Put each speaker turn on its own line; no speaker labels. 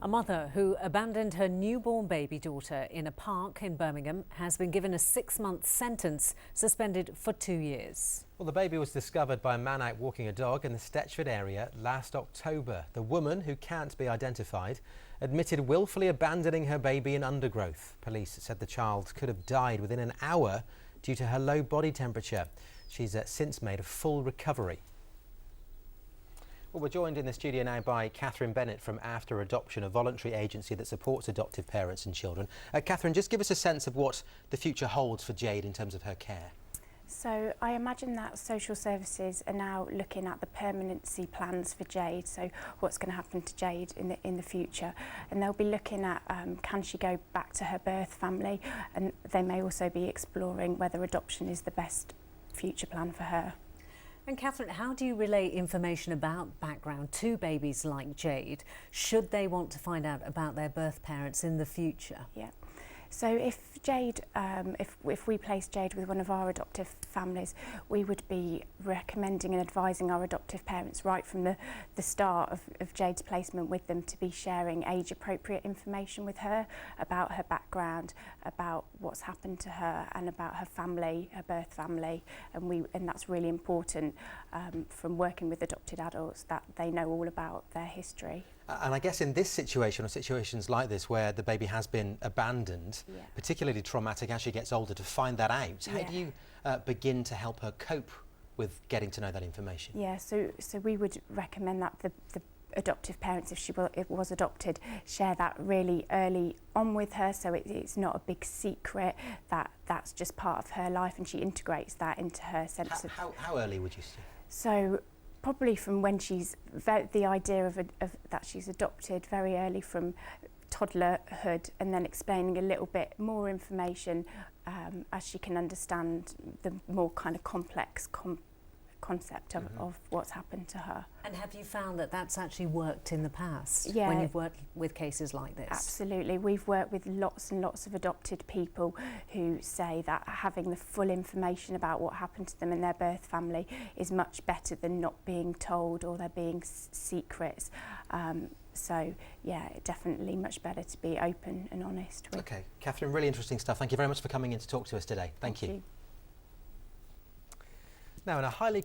A mother who abandoned her newborn baby daughter in a park in Birmingham has been given a 6-month sentence, suspended for 2 years.
Well, the baby was discovered by a man out walking a dog in the Stechford area last October. The woman, who can't be identified, admitted willfully abandoning her baby in undergrowth. Police said the child could have died within an hour due to her low body temperature. She's since made a full recovery. Well, we're joined in the studio now by Catherine Bennett from After Adoption, a voluntary agency that supports adoptive parents and children. Catherine, just give us a sense of what the future holds for Jade in terms of her care.
So I imagine that social services are now looking at the permanency plans for Jade, so what's going to happen to Jade in the future, and they'll be looking at can she go back to her birth family, and they may also be exploring whether adoption is the best future plan for her.
And Catherine, how do you relay information about background to babies like Jade, should they want to find out about their birth parents in the future?
Yeah. So if Jade, if we place Jade with one of our adoptive families, we would be recommending and advising our adoptive parents right from the start of Jade's placement with them to be sharing age-appropriate information with her about her background, about what's happened to her, and about her family, her birth family, and that's really important from working with adopted adults, that they know all about their history.
And I guess in this situation, or situations like this where the baby has been abandoned, particularly traumatic as she gets older, to find that out, how do you begin to help her cope with getting to know that information?
Yeah, so we would recommend that the adoptive parents, if she was adopted, share that really early on with her, so it's not a big secret, that's just part of her life, and she integrates that into her sense of...
How early would you say?
So probably from when she's the idea of that she's adopted, very early, from toddlerhood, and then explaining a little bit more information as she can understand the more kind of complex concept of what's happened to her.
And have you found that that's actually worked in the past,
Yeah,
when you've worked with cases like this?
Absolutely. We've worked with lots and lots of adopted people who say that having the full information about what happened to them in their birth family is much better than not being told or there being secrets. So yeah, definitely much better to be open and honest with.
Okay, Catherine, really interesting stuff. Thank you very much for coming in to talk to us today. Thank you.
You.
Now, in a highly